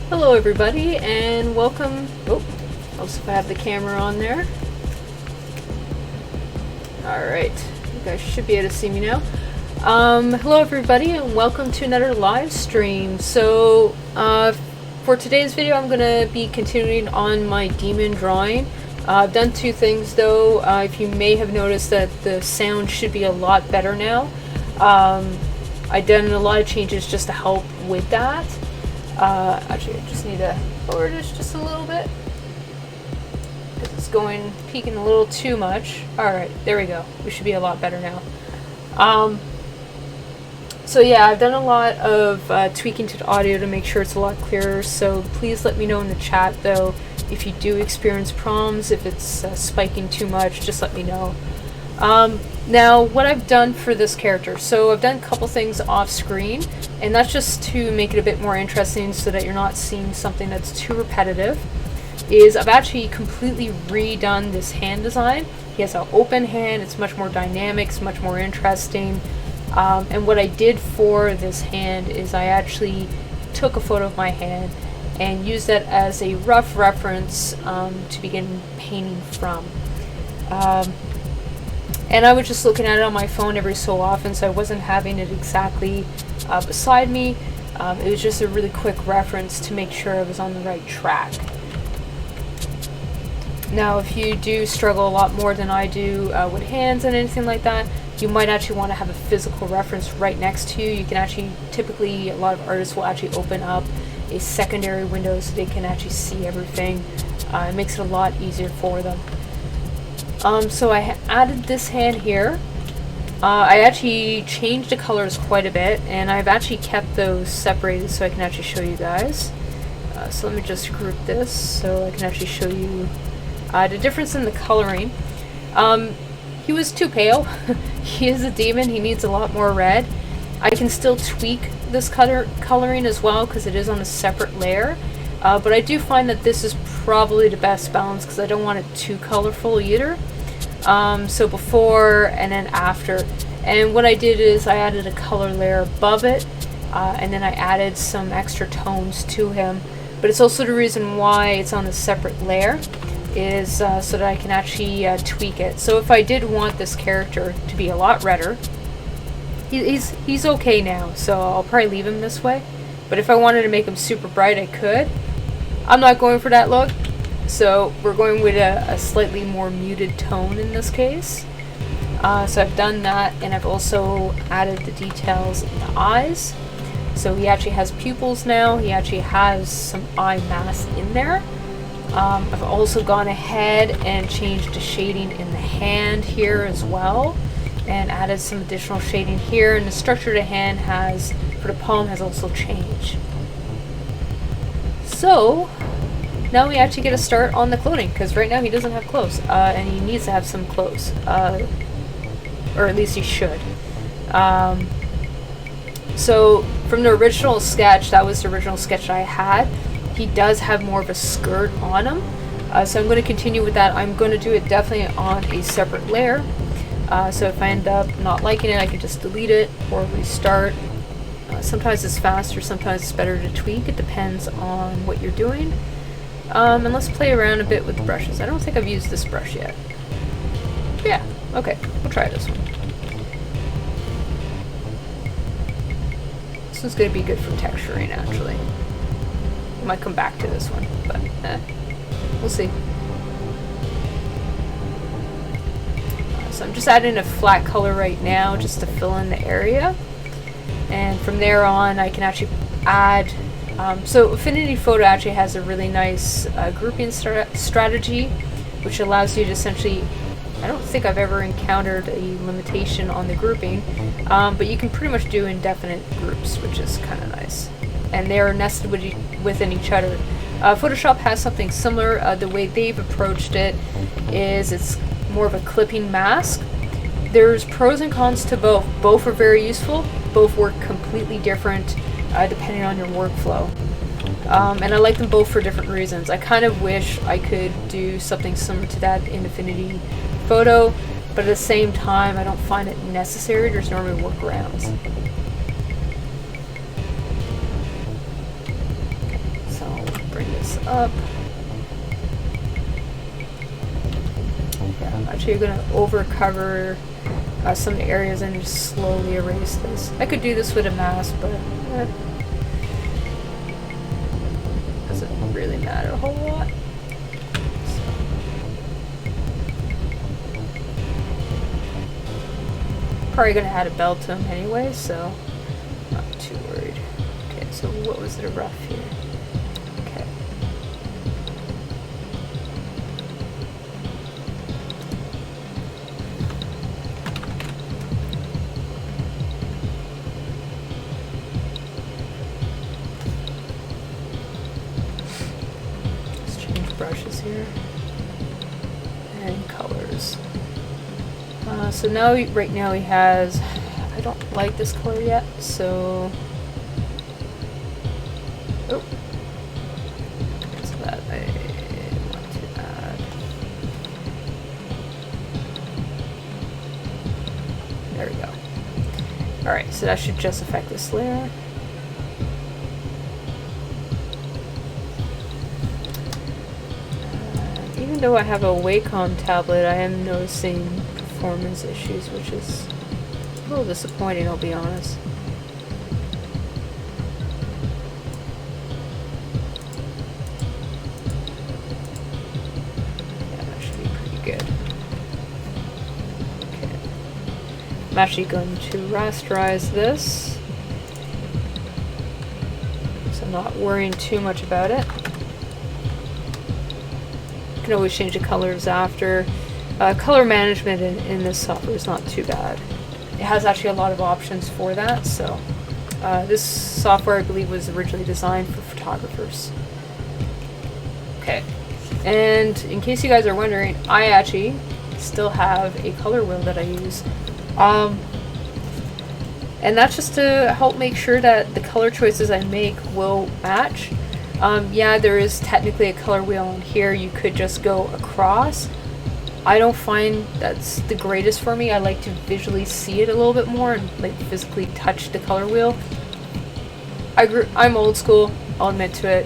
Hello everybody and welcome. Oh, also if I have the camera on there. Alright, you guys should be able to see me now. Hello everybody and welcome to another live stream. So for today's video I'm going to be continuing on my demon drawing. I've done two things though. If you may have noticed that the sound should be a lot better now. I've done a lot of changes just to help with that. Actually, I just need to lower this just a little bit because it's peaking a little too much. Alright, there we go. We should be a lot better now. So yeah, I've done a lot of tweaking to the audio to make sure it's a lot clearer, so please let me know in the chat though if you do experience problems, if it's spiking too much, just let me know. Now, what I've done for this character, so I've done a couple things off screen, and that's just to make it a bit more interesting so that you're not seeing something that's too repetitive, is I've actually completely redone this hand design. He has an open hand, it's much more dynamic, it's much more interesting, and what I did for this hand is I actually took a photo of my hand and used that as a rough reference to begin painting from. And I was just looking at it on my phone every so often, so I wasn't having it exactly beside me. It was just a really quick reference to make sure I was on the right track. Now, if you do struggle a lot more than I do with hands and anything like that, you might actually want to have a physical reference right next to you. You can actually, typically, a lot of artists will actually open up a secondary window so they can actually see everything. It makes it a lot easier for them. So I added this hand here. I actually changed the colors quite a bit, and I've actually kept those separated so I can actually show you guys. So let me just group this so I can actually show you the difference in the coloring. He was too pale. He is a demon, he needs a lot more red. I can still tweak this coloring as well because it is on a separate layer. But I do find that this is probably the best balance because I don't want it too colorful either. So before and then after. And what I did is I added a color layer above it, and then I added some extra tones to him. But it's also the reason why it's on a separate layer, is so that I can actually tweak it. So if I did want this character to be a lot redder, he's okay now, so I'll probably leave him this way. But if I wanted to make him super bright, I could. I'm not going for that look, so we're going with a slightly more muted tone in this case. So I've done that, and I've also added the details in the eyes. So he actually has pupils now, he actually has some eye mask in there. I've also gone ahead and changed the shading in the hand here as well, and added some additional shading here, and the structure of the hand for the palm has also changed. So now we actually get a start on the clothing, because right now he doesn't have clothes, and he needs to have some clothes, or at least he should. So from the original sketch, that was the original sketch I had, he does have more of a skirt on him, so I'm going to continue with that. I'm going to do it definitely on a separate layer, so if I end up not liking it, I can just delete it or restart. Sometimes it's faster, sometimes it's better to tweak. It depends on what you're doing. And let's play around a bit with the brushes. I don't think I've used this brush yet. Yeah, okay, we'll try this one. This one's going to be good for texturing, actually. I might come back to this one, but we'll see. So I'm just adding a flat color right now just to fill in the area. And from there on, I can actually add, so Affinity Photo actually has a really nice grouping strategy, which allows you to essentially, I don't think I've ever encountered a limitation on the grouping, but you can pretty much do indefinite groups, which is kind of nice. And they're nested within each other. Photoshop has something similar. The way they've approached it is it's more of a clipping mask. There's pros and cons to both. Both are very useful. Both work completely different depending on your workflow. And I like them both for different reasons. I kind of wish I could do something similar to that in Affinity Photo, but at the same time I don't find it necessary. There's normally workarounds. So up. I'm actually going to over-cover some of the areas and just slowly erase this. I could do this with a mask, but doesn't really matter a whole lot. Probably going to add a bell to them anyway, so not too worried. Okay, so what was the rough here? Okay. Let's change brushes here. And colors. So now, right now he has, I don't like this color yet, so, oh, so that I want to add, there we go. Alright, so that should just affect this layer. Even though I have a Wacom tablet, I am noticing performance issues, which is a little disappointing, I'll be honest. Yeah, that should be pretty good. Okay. I'm actually going to rasterize this, so I'm not worrying too much about it. You can always change the colors after. Color management in this software is not too bad. It has actually a lot of options for that, so this software I believe was originally designed for photographers. Okay, and in case you guys are wondering, I actually still have a color wheel that I use. And that's just to help make sure that the color choices I make will match. Yeah, there is technically a color wheel on here. You could just go across. I don't find that's the greatest for me. I like to visually see it a little bit more and like physically touch the color wheel. I'm old school, I'll admit to it.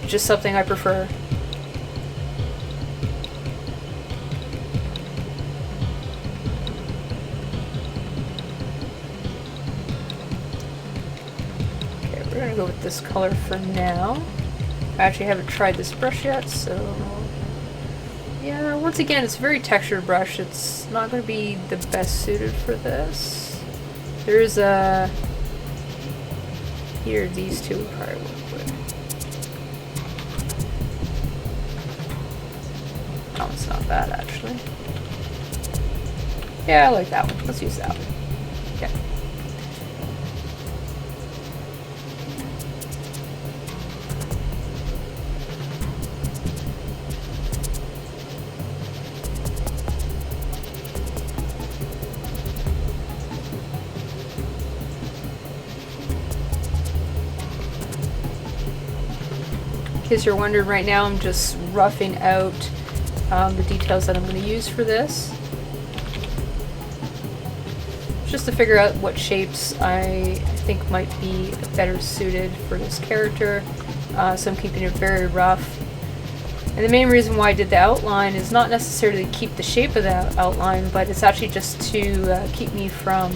Just something I prefer. Okay, we're gonna go with this color for now. I actually haven't tried this brush yet, so yeah, once again, it's a very textured brush. It's not going to be the best suited for this. There's a... Here, these two would probably work with. Oh, it's not bad, actually. Yeah, I like that one. Let's use that one. Okay. In case you're wondering, right now I'm just roughing out the details that I'm going to use for this. Just to figure out what shapes I think might be better suited for this character. So I'm keeping it very rough. And the main reason why I did the outline is not necessarily to keep the shape of the outline, but it's actually just to keep me from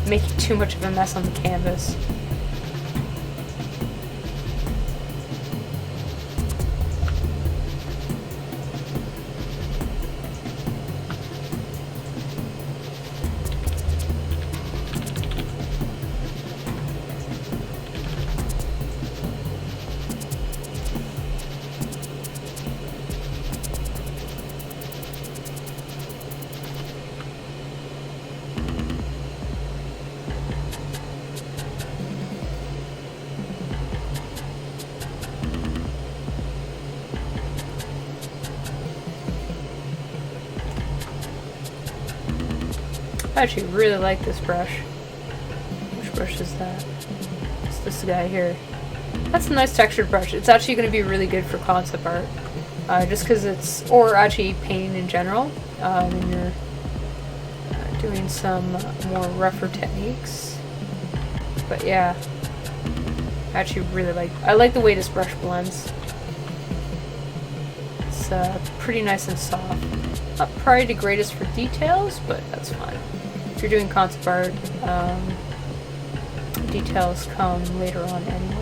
making too much of a mess on the canvas. I actually really like this brush. Which brush is that? It's this guy here. That's a nice textured brush. It's actually going to be really good for concept art. Just because it's, or actually painting in general, when you're doing some more rougher techniques. But yeah. I actually really I like the way this brush blends. It's pretty nice and soft. Not probably the greatest for details, but that's fine. If you're doing concept art, details come later on anyway.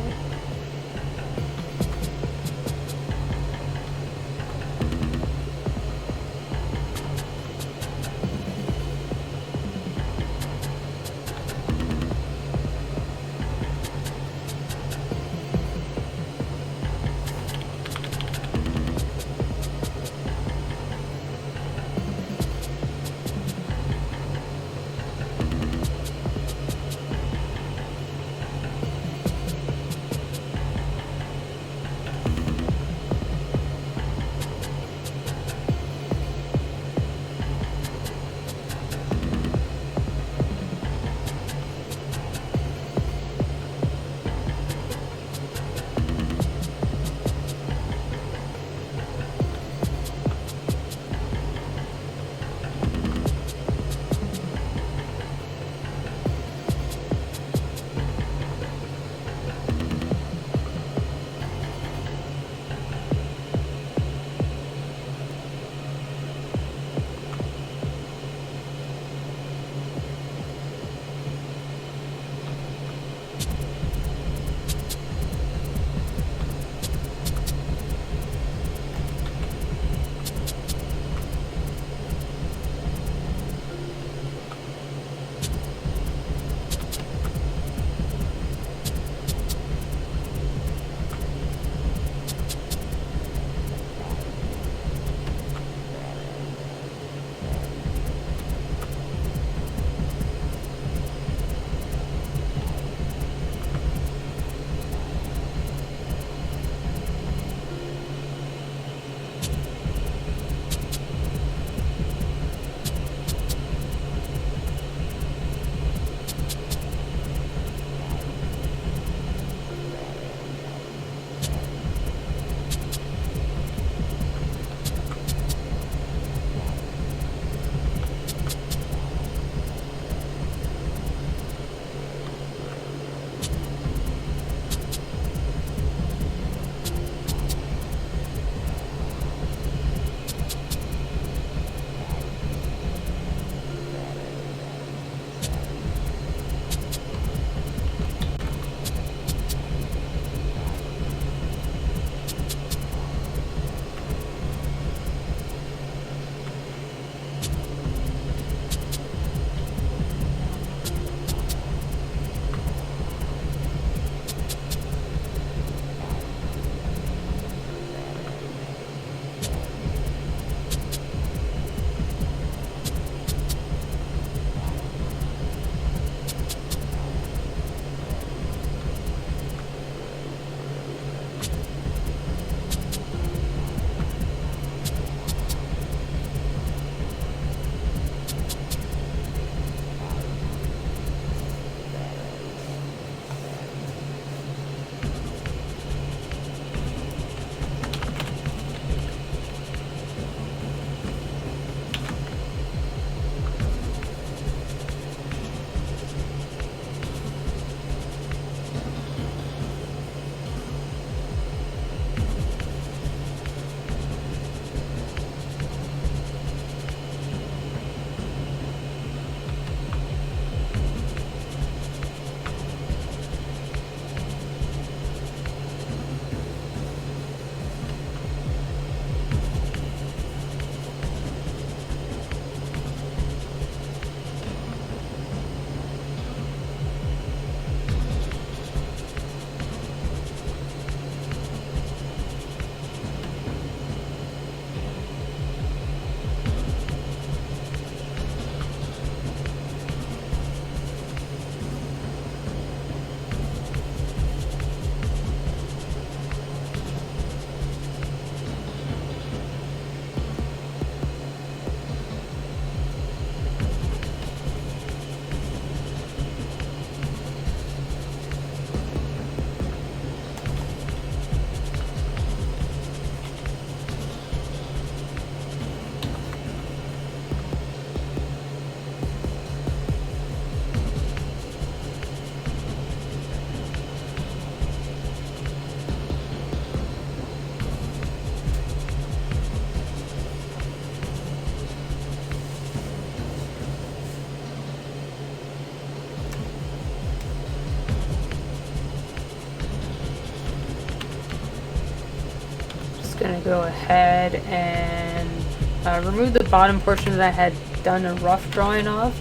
going to go ahead and remove the bottom portion that I had done a rough drawing of,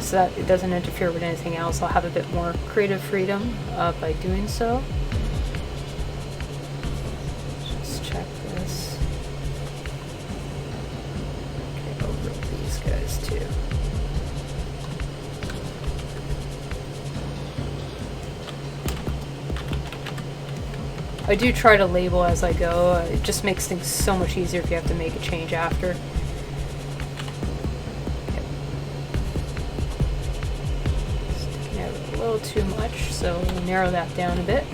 so that it doesn't interfere with anything else. I'll have a bit more creative freedom by doing so. Just check this. Okay, over these guys too. I do try to label as I go. It just makes things so much easier if you have to make a change after. Okay. Sticking out a little too much, so we'll narrow that down a bit.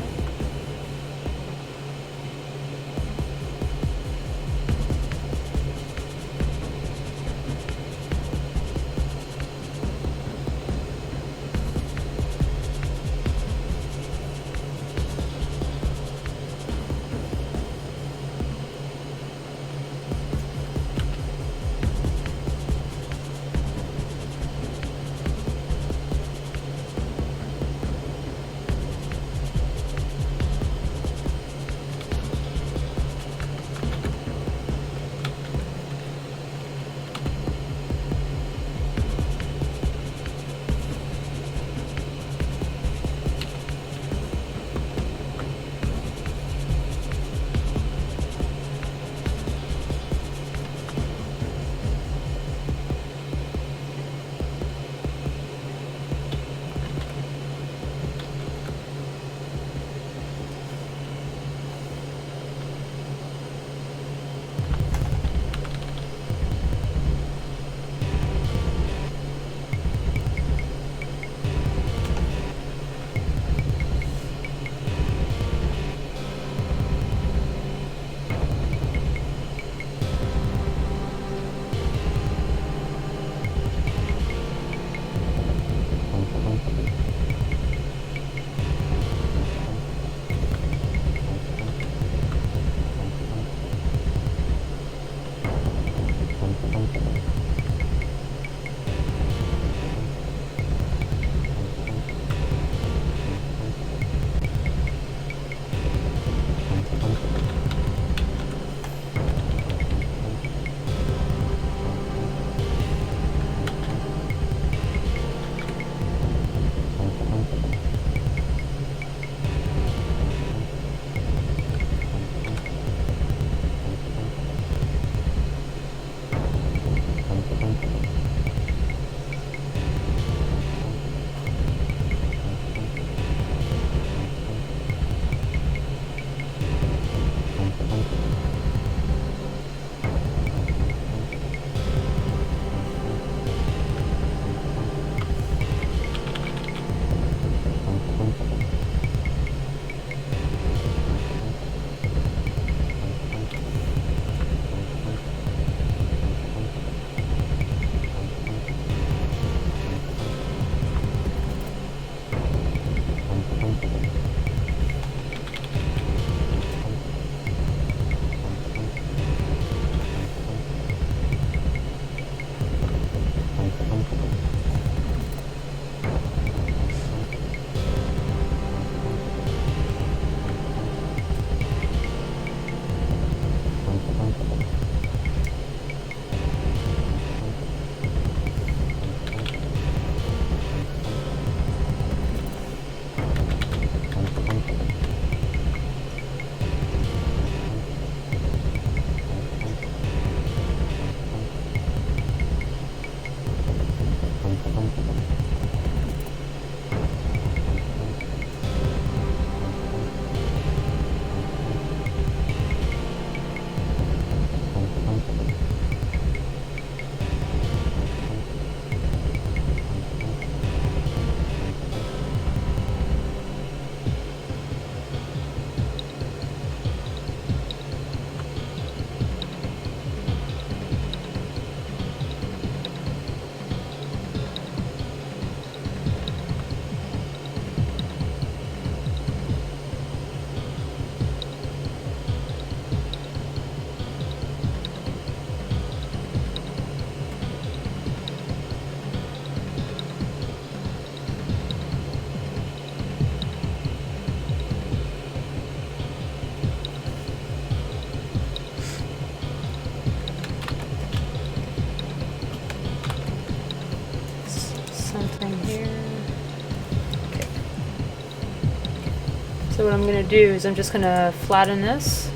So what I'm going to do is I'm just going to flatten this,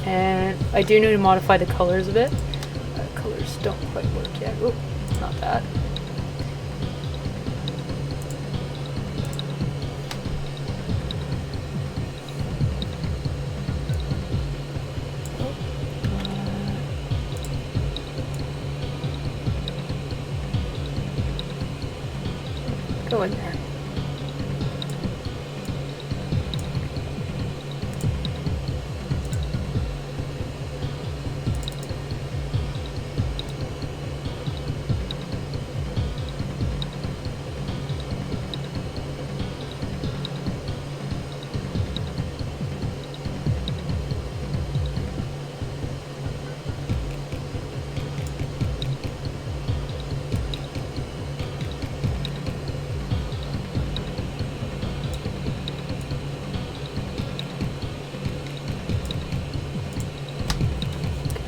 and I do need to modify the colors a bit. Colors don't quite work yet. Oh, not that. Go in there.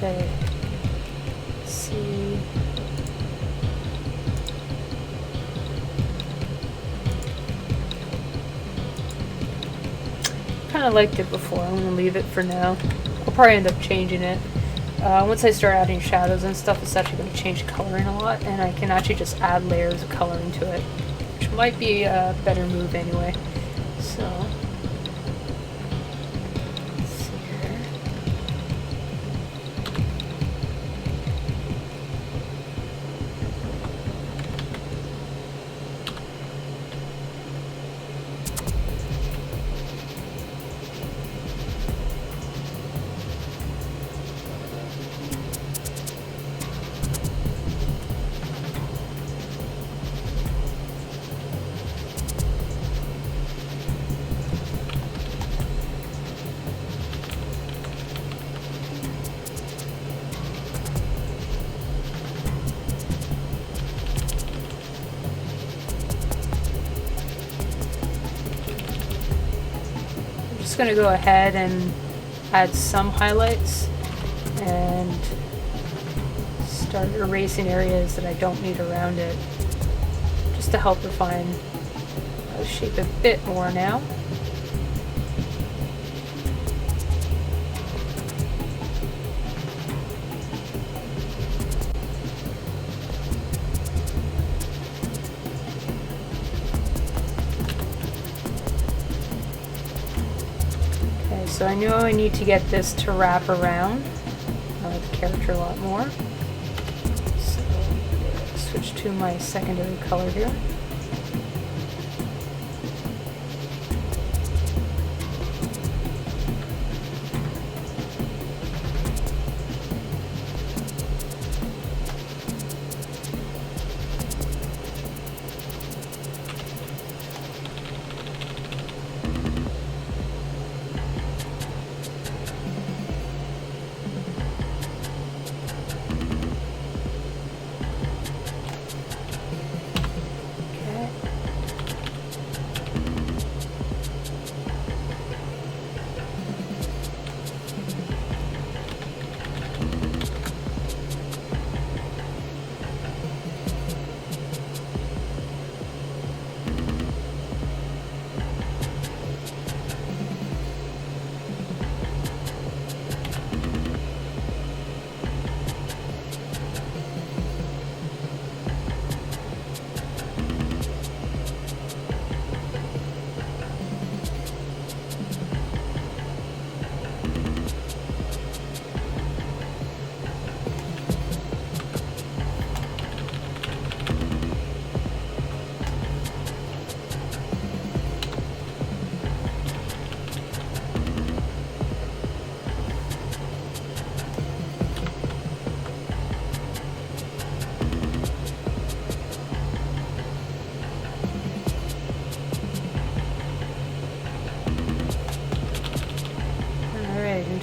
Okay. Let's see. Kind of liked it before. I'm gonna leave it for now. I'll probably end up changing it. Once I start adding shadows and stuff, it's actually going to change coloring a lot, and I can actually just add layers of coloring to it, which might be a better move anyway. So. Going to go ahead and add some highlights and start erasing areas that I don't need around it, just to help refine the shape a bit more now. So I know I need to get this to wrap around the character a lot more. So switch to my secondary color here.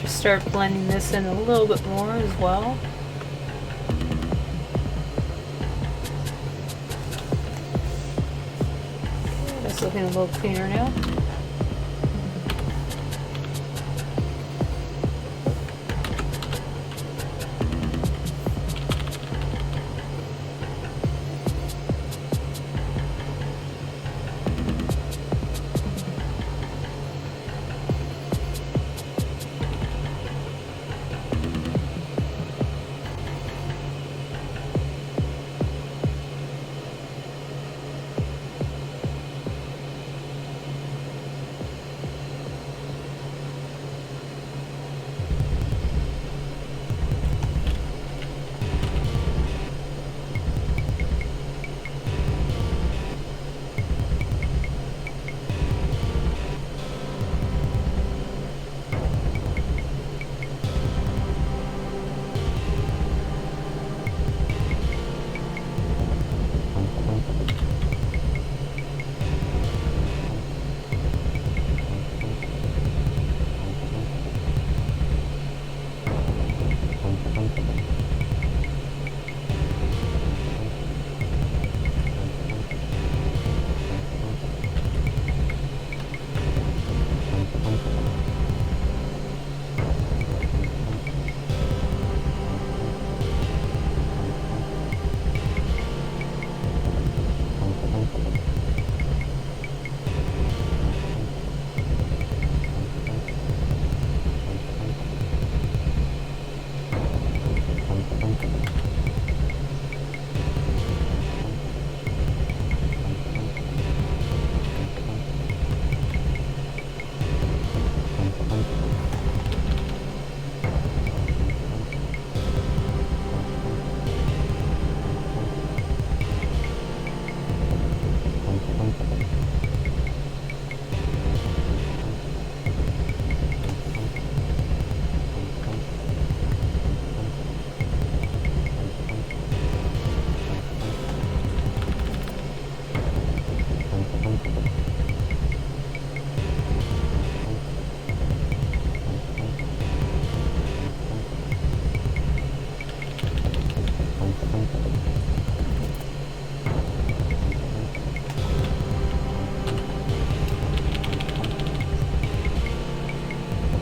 Start blending this in a little bit more as well. Okay, that's looking a little cleaner now.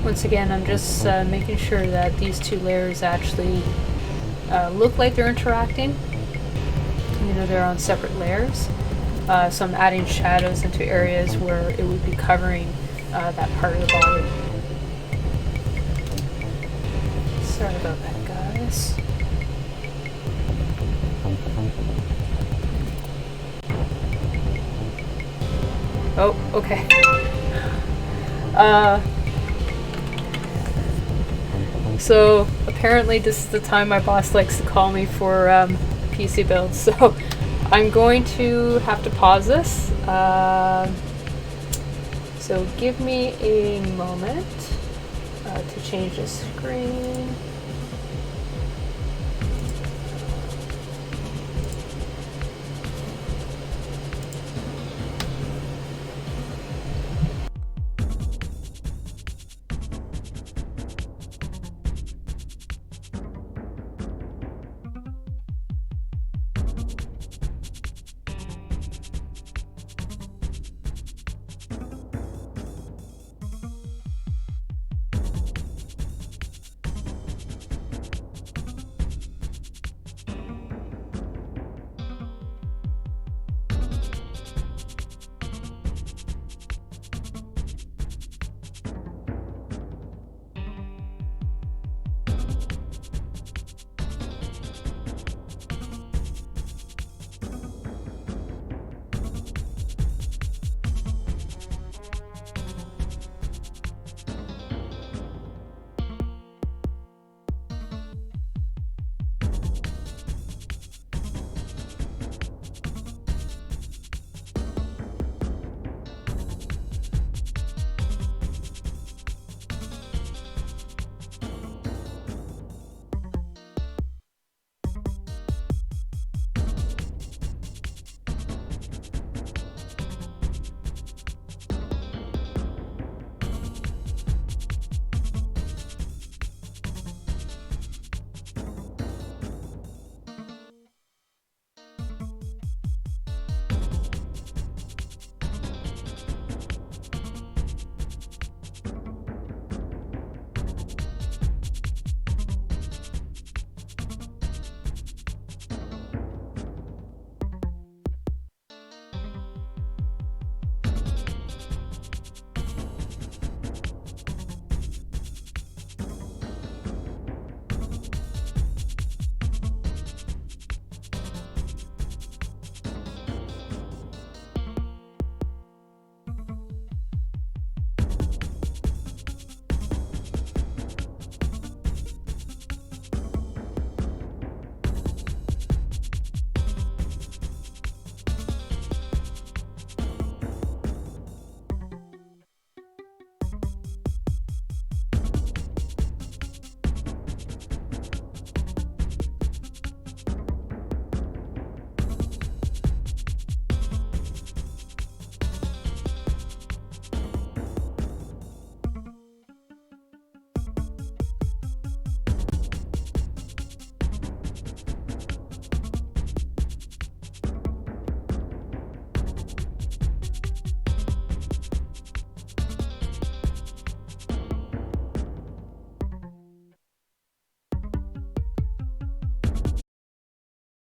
Once again, I'm just making sure that these two layers actually look like they're interacting. You know, they're on separate layers. So I'm adding shadows into areas where it would be covering that part of the body. Sorry about that, guys. Oh, okay. So apparently this is the time my boss likes to call me for PC builds, so I'm going to have to pause this. So give me a moment to change the screen.